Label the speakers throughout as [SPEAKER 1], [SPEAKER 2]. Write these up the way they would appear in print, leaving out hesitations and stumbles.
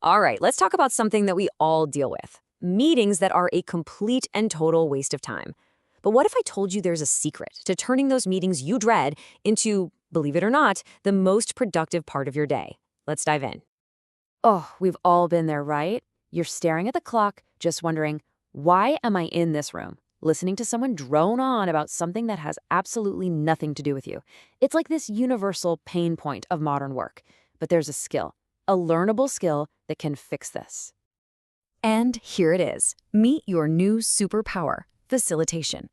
[SPEAKER 1] All right, let's talk about something that we all deal with. Meetings that are a complete and total waste of time. But what if I told you there's a secret to turning those meetings you dread into, believe it or not, the most productive part of your day? Let's dive in.
[SPEAKER 2] Oh, we've all been there, right? You're staring at the clock, just wondering, why am I in this room? Listening to someone drone on about something that has absolutely nothing to do with you. It's like this universal pain point of modern work. But there's a skill, a learnable skill that can fix this.
[SPEAKER 1] And here it is. Meet your new superpower, facilitation.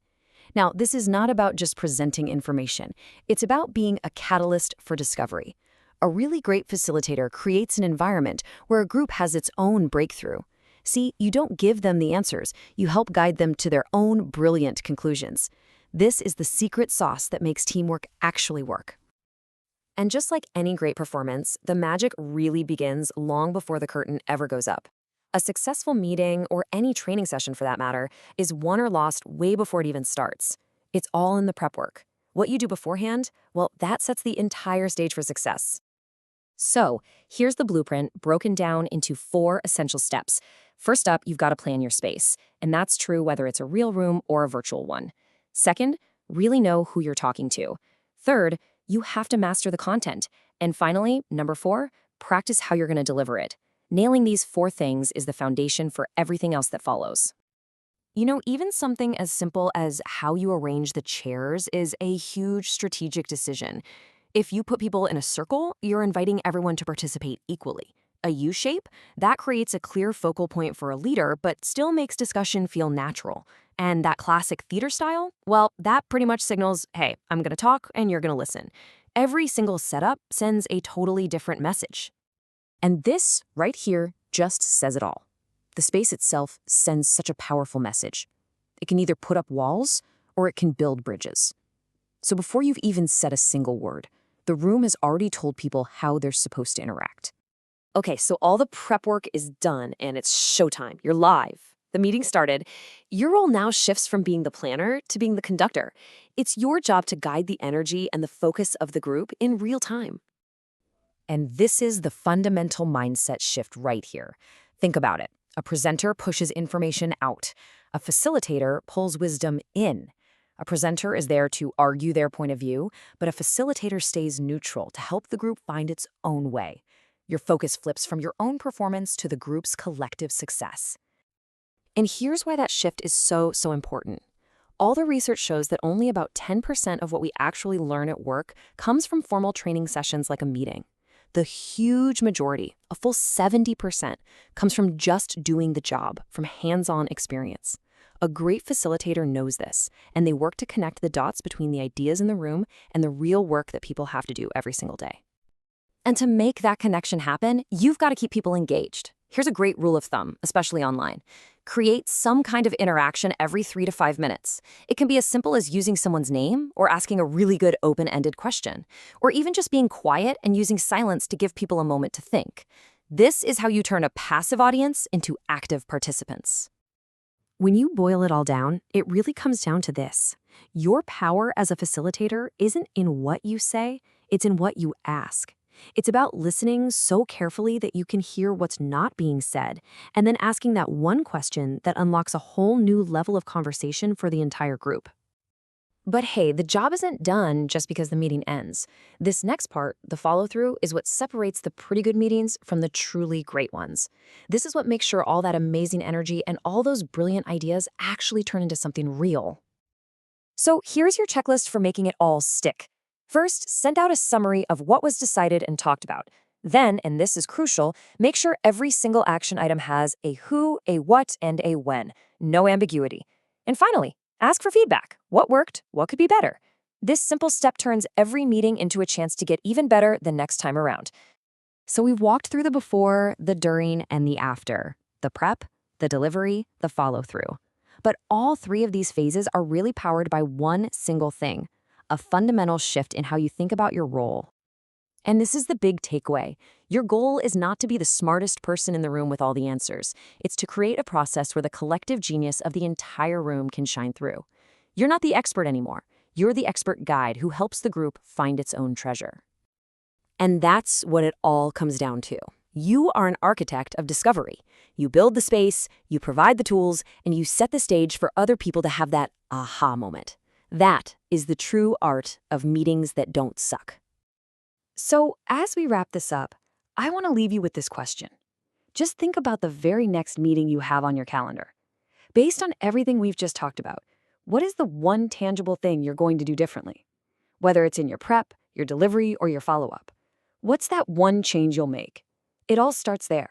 [SPEAKER 1] Now, this is not about just presenting information. It's about being a catalyst for discovery. A really great facilitator creates an environment where a group has its own breakthrough. See, you don't give them the answers. You help guide them to their own brilliant conclusions. This is the secret sauce that makes teamwork actually work. And just like any great performance, the magic really begins long before the curtain ever goes up. A successful meeting, or any training session for that matter, is won or lost way before it even starts. It's all in the prep work. What you do beforehand, well, that sets the entire stage for success. So, here's the blueprint broken down into 4 essential steps. First up, you've got to plan your space, and that's true whether it's a real room or a virtual one. Second, really know who you're talking to. Third, you have to master the content. And finally, number 4, practice how you're going to deliver it. Nailing these 4 things is the foundation for everything else that follows. You know, even something as simple as how you arrange the chairs is a huge strategic decision. If you put people in a circle, you're inviting everyone to participate equally. A U-shape? That creates a clear focal point for a leader, but still makes discussion feel natural. And that classic theater style? Well, that pretty much signals, hey, I'm going to talk and you're going to listen. Every single setup sends a totally different message. And this, right here, just says it all. The space itself sends such a powerful message. It can either put up walls, or it can build bridges. So before you've even said a single word, the room has already told people how they're supposed to interact. Okay, so all the prep work is done, and it's showtime. You're live. The meeting started. Your role now shifts from being the planner to being the conductor. It's your job to guide the energy and the focus of the group in real time. And this is the fundamental mindset shift right here. Think about it. A presenter pushes information out. A facilitator pulls wisdom in. A presenter is there to argue their point of view, but a facilitator stays neutral to help the group find its own way. Your focus flips from your own performance to the group's collective success. And here's why that shift is so important. All the research shows that only about 10% of what we actually learn at work comes from formal training sessions like a meeting. The huge majority, a full 70%, comes from just doing the job, from hands-on experience. A great facilitator knows this, and they work to connect the dots between the ideas in the room and the real work that people have to do every single day. And to make that connection happen, you've got to keep people engaged. Here's a great rule of thumb, especially online. Create some kind of interaction every 3 to 5 minutes. It can be as simple as using someone's name or asking a really good open-ended question, or even just being quiet and using silence to give people a moment to think. This is how you turn a passive audience into active participants. When you boil it all down, it really comes down to this. Your power as a facilitator isn't in what you say, it's in what you ask. It's about listening so carefully that you can hear what's not being said, and then asking that one question that unlocks a whole new level of conversation for the entire group. But hey, the job isn't done just because the meeting ends. This next part, the follow-through, is what separates the pretty good meetings from the truly great ones. This is what makes sure all that amazing energy and all those brilliant ideas actually turn into something real. So here's your checklist for making it all stick. First, send out a summary of what was decided and talked about. Then, and this is crucial, make sure every single action item has a who, a what, and a when. No ambiguity. And finally, ask for feedback. What worked? What could be better? This simple step turns every meeting into a chance to get even better the next time around. So we've walked through the before, the during, and the after. The prep, the delivery, the follow-through. But all 3 of these phases are really powered by one single thing: a fundamental shift in how you think about your role. And this is the big takeaway. Your goal is not to be the smartest person in the room with all the answers. It's to create a process where the collective genius of the entire room can shine through. You're not the expert anymore. You're the expert guide who helps the group find its own treasure. And that's what it all comes down to. You are an architect of discovery. You build the space, you provide the tools, and you set the stage for other people to have that aha moment. That is the true art of meetings that don't suck. So, as we wrap this up, I want to leave you with this question. Just think about the very next meeting you have on your calendar. Based on everything we've just talked about, what is the one tangible thing you're going to do differently? Whether it's in your prep, your delivery, or your follow-up. What's that one change you'll make? It all starts there.